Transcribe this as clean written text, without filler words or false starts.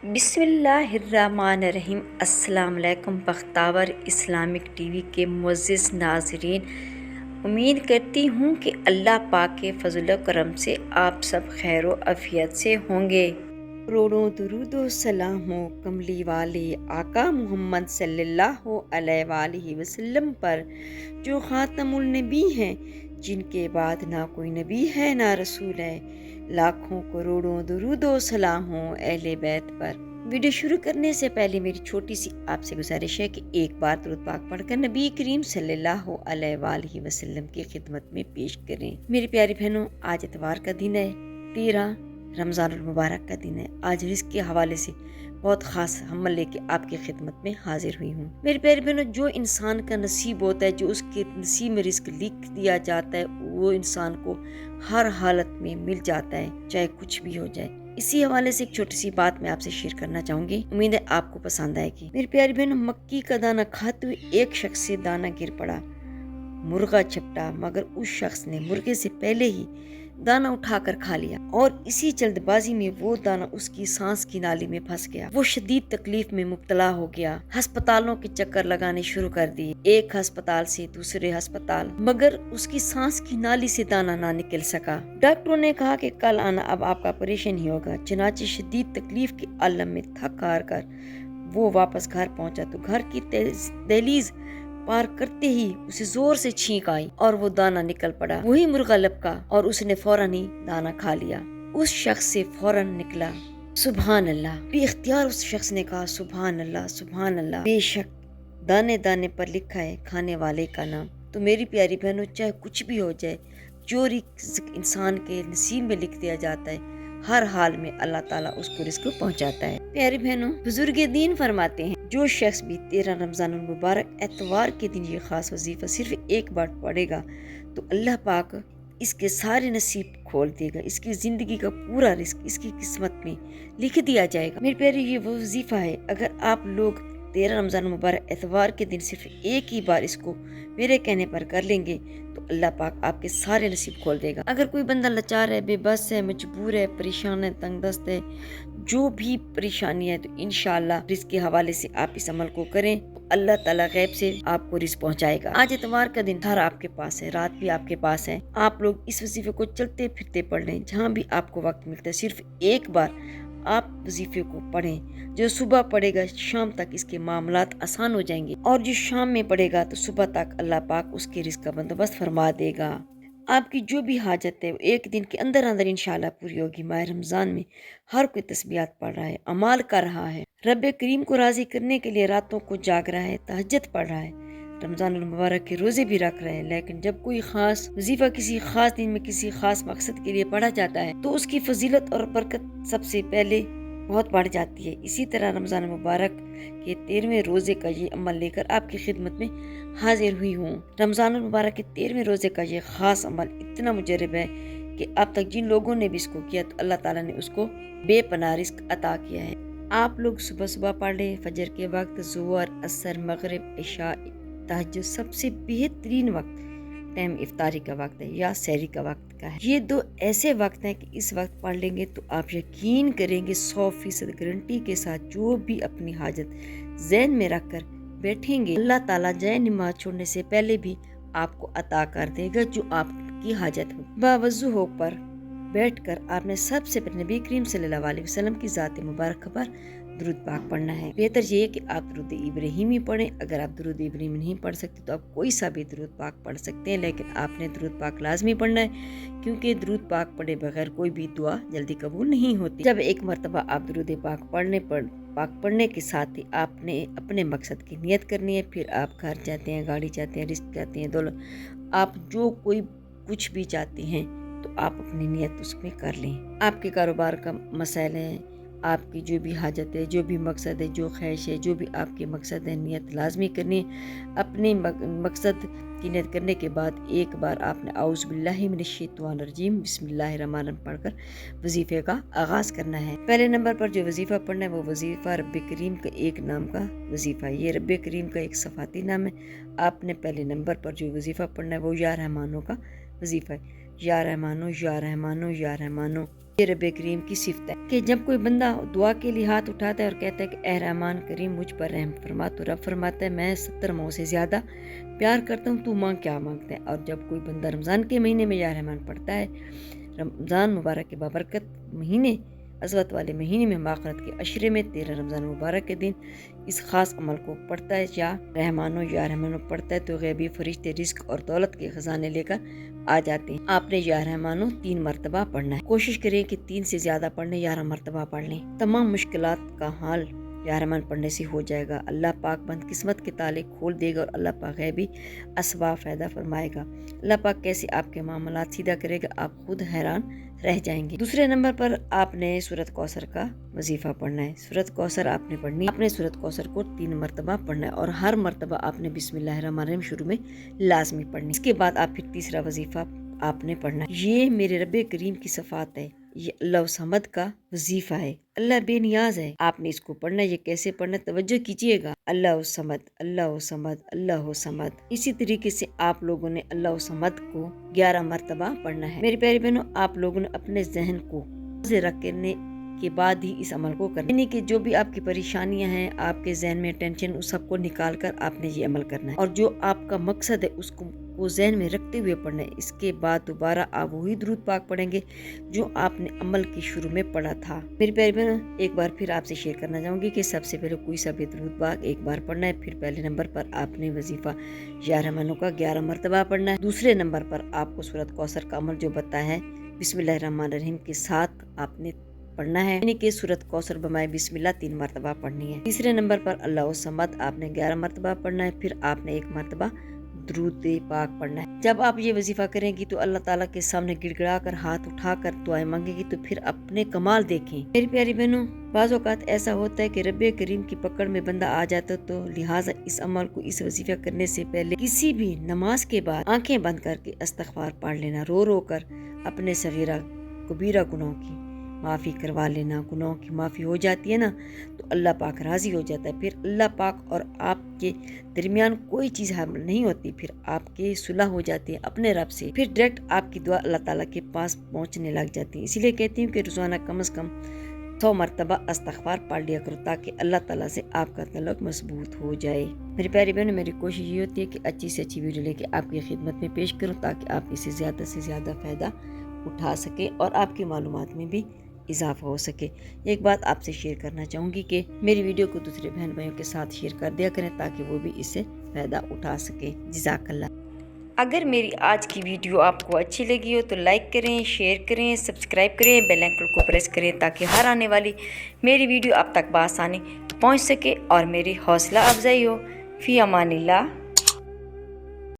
بسم اللہ الرحمن الرحیم۔ السلام علیکم بختاور اسلامک ٹی وی کے معزز ناظرین، امید کرتی ہوں کہ اللہ پاک کے فضل و کرم سے آپ سب خیر و عافیت سے ہوں گے۔ کروڑوں درود و سلام ہو کملی والے آقا محمد صلی اللہ علیہ وآلہ وسلم پر، جو خاتم النبی ہیں، جن کے بعد نہ کوئی نبی ہے نہ رسول ہے۔ لاکھوں کروڑوں درود و سلام ہوں اہل بیت پر۔ ویڈیو شروع کرنے سے پہلے میری چھوٹی سی آپ سے گزارش ہے کہ ایک بار درود پاک پڑھ کر نبی کریم صلی اللہ علیہ وآلہ وسلم کی خدمت میں پیش کریں۔ میری پیاری بہنوں، آج اتوار کا دن ہے، 13 رمضان المبارک کا دن ہے۔ آج رزق کے حوالے سے بہت خاص عمل لے کے آپ کی خدمت میں حاضر ہوئی ہوں۔ میری پیاری بہنوں، جو انسان کا نصیب ہوتا ہے، جو اس کے نصیب میں رزق لکھ دیا جاتا ہے، وہ انسان کو ہر حالت میں مل جاتا ہے، چاہے کچھ بھی ہو جائے۔ اسی حوالے سے ایک چھوٹی سی بات میں آپ سے شیئر کرنا چاہوں گی، امید ہے آپ کو پسند آئے گی۔ میری پیاری بہنوں، مکی کا دانہ کھاتے ہوئے ایک شخص سے دانہ گر پڑا، مرغا چھپٹا، مگر اس شخص نے مرغے سے پہلے ہی دانہ اٹھا کر کھا لیا، اور اسی جلد بازی میں وہ دانہ اس کی سانس کی نالی میں پھنس گیا۔ وہ شدید تکلیف میں مبتلا ہو گیا، ہسپتالوں کے چکر لگانے شروع کر دیے، ایک ہسپتال سے دوسرے ہسپتال، مگر اس کی سانس کی نالی سے دانہ نہ نکل سکا۔ ڈاکٹروں نے کہا کہ کل آنا، اب آپ کا آپریشن ہی ہوگا۔ چنانچہ شدید تکلیف کے عالم میں تھک ہار کر وہ واپس گھر پہنچا تو گھر کی دہلیز پار کرتے ہی اسے زور سے چھینک آئی اور وہ دانہ نکل پڑا۔ وہی مرغا لپکا اور اس نے فوراً ہی دانہ کھا لیا۔ اس شخص سے فوراً نکلا سبحان اللہ۔ بے اختیار اس شخص نے کہا سبحان اللہ سبحان اللہ، بے شک دانے دانے پر لکھا ہے کھانے والے کا نام۔ تو میری پیاری بہنوں، چاہے کچھ بھی ہو جائے، جو رزق انسان کے نصیب میں لکھ دیا جاتا ہے، ہر حال میں اللہ تعالیٰ اس کو رزق پہنچاتا ہے۔ پیاری بہنوں، بزرگ دین فرماتے ہیں، جو شخص بھی 13 رمضان المبارک اتوار کے دن یہ خاص وظیفہ صرف ایک بار پڑھے گا تو اللہ پاک اس کے سارے نصیب کھول دے گا، اس کی زندگی کا پورا رزق اس کی قسمت میں لکھ دیا جائے گا۔ میرے پیارے، یہ وہ وظیفہ ہے، اگر آپ لوگ 13 رمضان المبارک اتوار کے دن صرف ایک ہی بار اس کو میرے کہنے پر کر لیں گے تو اللہ پاک آپ کے سارے نصیب کھول دے گا۔ اگر کوئی بندہ لاچار ہے، بے بس ہے، مجبور ہے، پریشان ہے، تنگ دست ہے، جو بھی پریشانی ہے، تو انشاءاللہ رزق کے حوالے سے آپ اس عمل کو کریں تو اللہ تعالیٰ غیب سے آپ کو رزق پہنچائے گا۔ آج اتوار کا دن تھا، آپ کے پاس ہے، رات بھی آپ کے پاس ہے، آپ لوگ اس وظیفے کو چلتے پھرتے پڑھ لیں، جہاں بھی آپ کو وقت ملتا ہے صرف ایک بار آپ وظیفے کو پڑھیں۔ جو صبح پڑھے گا شام تک اس کے معاملات آسان ہو جائیں گے، اور جو شام میں پڑھے گا تو صبح تک اللہ پاک اس کے رزق کا بندوبست فرما دے گا۔ آپ کی جو بھی حاجت ہے وہ ایک دن کے اندر اندر انشاءاللہ پوری ہوگی۔ ماہ رمضان میں ہر کوئی تسبیحات پڑھ رہا ہے، اعمال کر رہا ہے، رب کریم کو راضی کرنے کے لیے راتوں کو جاگ رہا ہے، تہجد پڑھ رہا ہے، رمضان المبارک کے روزے بھی رکھ رہے ہیں۔ لیکن جب کوئی خاص وظیفہ کسی خاص دن میں کسی خاص مقصد کے لیے پڑھا جاتا ہے تو اس کی فضیلت اور برکت سب سے پہلے بہت بڑھ جاتی ہے۔ اسی طرح رمضان مبارک کے 13ویں روزے کا یہ عمل لے کر آپ کی خدمت میں حاضر ہوئی ہوں۔ رمضان المبارک کے 13ویں روزے کا یہ خاص عمل اتنا مجرب ہے کہ اب تک جن لوگوں نے بھی اس کو کیا تو اللہ تعالیٰ نے اس کو بے پناہ رزق عطا کیا ہے۔ آپ لوگ صبح صبح پڑھ لیں، فجر کے وقت، ظہر، عصر، مغرب، عشاء، تہجد، سب سے بہترین وقت ٹائم افطاری کا وقت ہے یا سحری کا وقت کا ہے۔ یہ دو ایسے وقت ہیں کہ اس وقت پڑھ لیں گے تو آپ یقین کریں گے 100% گارنٹی کے ساتھ جو بھی اپنی حاجت ذہن میں رکھ کر بیٹھیں گے، اللہ تعالیٰ جائے نماز چھوڑنے سے پہلے بھی آپ کو عطا کر دے گا جو آپ کی حاجت ہو۔ باوضو ہو کر بیٹھ کر آپ نے سب سے پہلے نبی کریم صلی اللہ علیہ وسلم کی ذات مبارک پر درود پاک پڑھنا ہے۔ بہتر یہ ہے کہ آپ درود ابراہیمی پڑھیں۔ اگر آپ درود ابراہیمی نہیں پڑھ سکتے تو آپ کوئی سا بھی درود پاک پڑھ سکتے ہیں، لیکن آپ نے درود پاک لازمی پڑھنا ہے، کیونکہ درود پاک پڑھے بغیر کوئی بھی دعا جلدی قبول نہیں ہوتی۔ جب ایک مرتبہ آپ درود پاک پڑھنے کے ساتھ ہی آپ نے اپنے مقصد کی نیت کرنی ہے، پھر آپ گھر چاہتے ہیں، گاڑی چاہتے ہیں، رزق چاہتے ہیں، دولت، آپ جو کوئی کچھ بھی چاہتے ہیں تو آپ اپنی نیت اس میں کر لیں۔ آپ کے کاروبار کا مسائل ہے، آپ کی جو بھی حاجت ہے، جو بھی مقصد ہے، جو خواہش ہے، جو بھی آپ کے مقصد ہے، نیت لازمی کرنی ہے۔ اپنے مقصد کی نیت کرنے کے بعد ایک بار آپ نے اعوذ باللہ من الشیطان الرجیم بسم اللہ الرحمن الرحیم پڑھ کر وظیفے کا آغاز کرنا ہے۔ پہلے نمبر پر جو وظیفہ پڑھنا ہے وہ وظیفہ رب کریم کا ایک نام کا وظیفہ ہے۔ یہ رب کریم کا ایک صفاتی نام ہے۔ آپ نے پہلے نمبر پر جو وظیفہ پڑھنا ہے وہ یا رحمانوں کا وظیفہ ہے۔ یا رحمانو یا رحمانو یا رحمانو یہ رب کریم کی صفت ہے کہ جب کوئی بندہ دعا کے لیے ہاتھ اٹھاتا ہے اور کہتا ہے کہ اے رحمان کریم مجھ پر رحم فرما، تو رب فرماتا ہے میں 70 ماؤں سے زیادہ پیار کرتا ہوں، تو مانگ کیا مانگتا ہے۔ اور جب کوئی بندہ رمضان کے مہینے میں یا رحمان پڑھتا ہے، رمضان مبارک کے بابرکت مہینے، عظمت والے مہینے میں، مغفرت کے عشرے میں، 13 رمضان مبارک کے دن اس خاص عمل کو پڑھتا ہے یا رحمانو پڑھتا ہے، تو غیبی فرشتے رزق اور دولت کے خزانے لے کر آ جاتے ہیں۔ آپ نے یا رحمانو 3 مرتبہ پڑھنا ہے، کوشش کریں کہ 3 سے زیادہ پڑھنے، 11 مرتبہ پڑھ لیں، تمام مشکلات کا حل یا رحمان پڑھنے سے ہو جائے گا۔ اللہ پاک بند قسمت کے تالے کھول دے گا اور اللہ پاک غیبی اسباب فائدہ فرمائے گا۔ اللہ پاک کیسے آپ کے معاملات سیدھا کرے گا، آپ خود حیران رہ جائیں گے۔ دوسرے نمبر پر آپ نے سورۃ کوثر کا وظیفہ پڑھنا ہے۔ سورۃ کوثر آپ نے پڑھنی ہے، آپ نے سورۃ کوثر کو 3 مرتبہ پڑھنا ہے اور ہر مرتبہ آپ نے بسم اللہ الرحمن الرحیم شروع میں لازمی پڑھنی ہے۔ اس کے بعد آپ پھر تیسرا وظیفہ آپ نے پڑھنا ہے۔ یہ میرے رب کریم کی صفات ہے، یہ اللہ صمد کا وظیفہ ہے، اللہ بے نیاز ہے، آپ نے اس کو پڑھنا ہے۔ یہ کیسے پڑھنا ہے توجہ کیجئے گا، اللہ صمد اللہ صمد اللہ صمد۔ اسی طریقے سے آپ لوگوں نے اللہ صمد کو 11 مرتبہ پڑھنا ہے۔ میری پیاری بہنوں، آپ لوگوں نے اپنے ذہن کو رکھنے کے بعد ہی اس عمل کو کرنا ہے، یعنی کہ جو بھی آپ کی پریشانیاں ہیں، آپ کے ذہن میں ٹینشن، اس سب کو نکال کر آپ نے یہ عمل کرنا ہے، اور جو آپ کا مقصد ہے اس کو ذہن میں رکھتے ہوئے پڑھنا ہے۔ اس کے بعد دوبارہ آپ وہی درود پاک پڑھیں گے جو آپ نے عمل کے شروع میں پڑھا تھا۔ میری پیاری بہنوں، ایک بار پھر آپ سے شیئر کرنا چاہوں گی کہ سب سے پہلے کوئی سا بھی درود پاک ایک بار پڑھنا ہے، پھر پہلے نمبر پر آپ نے وظیفہ یا رحمانوں کا 11 مرتبہ پڑھنا ہے، دوسرے نمبر پر آپ کو سورۃ کوثر کا عمل جو بتایا ہے بسم اللہ الرحمن الرحیم کے ساتھ آپ نے پڑھنا ہے، یعنی کہ سورۃ کوثر بمائے بسم اللہ 3 مرتبہ پڑھنی ہے۔ تیسرے نمبر پر اللہ صمد آپ نے 11 مرتبہ پڑھنا ہے، پھر آپ نے 1 مرتبہ درود پاک پڑھنا ہے۔ جب آپ یہ وظیفہ کریں گی تو اللہ تعالیٰ کے سامنے گڑ گڑا کر ہاتھ اٹھا کر دعائیں مانگے گی، تو پھر اپنے کمال دیکھیں۔ میری پیاری بہنوں، بعض اوقات ایسا ہوتا ہے کہ رب کریم کی پکڑ میں بندہ آ جاتا ہے، تو لہٰذا اس عمل کو، اس وظیفہ کرنے سے پہلے کسی بھی نماز کے بعد آنکھیں بند کر کے استغفار پڑھ لینا، رو رو کر اپنے صغیرہ کبیرہ گناہوں کی معافی کروا لینا۔ گناہوں کی معافی ہو جاتی ہے نا تو اللہ پاک راضی ہو جاتا ہے، پھر اللہ پاک اور آپ کے درمیان کوئی چیز حامل نہیں ہوتی، پھر آپ کے صلح ہو جاتی ہے اپنے رب سے، پھر ڈائریکٹ آپ کی دعا اللہ تعالیٰ کے پاس پہنچنے لگ جاتی ہے۔ اسی لیے کہتی ہوں کہ روزانہ کم از کم 100 مرتبہ استغفار پڑھ لیا کرو، تاکہ اللہ تعالیٰ سے آپ کا تعلق مضبوط ہو جائے۔ میری پیاری بہنوں، میری کوشش یہ ہوتی ہے کہ اچھی سے اچھی ویڈیو لے کے آپ کی خدمت میں پیش کروں، تاکہ آپ اسے زیادہ سے زیادہ فائدہ اٹھا سکیں اور آپ کی معلومات میں بھی اضافہ ہو سکے۔ ایک بات آپ سے شیئر کرنا چاہوں گی کہ میری ویڈیو کو دوسرے بہن بھائیوں کے ساتھ شیئر کر دیا کریں، تاکہ وہ بھی اس سے فائدہ اٹھا سکیں۔ جزاک اللہ۔ اگر میری آج کی ویڈیو آپ کو اچھی لگی ہو تو لائک کریں، شیئر کریں، سبسکرائب کریں، بیل آئکن کو پریس کریں، تاکہ ہر آنے والی میری ویڈیو آپ تک بآسانی پہنچ سکے اور میری حوصلہ افزائی ہو۔ فی امان اللہ۔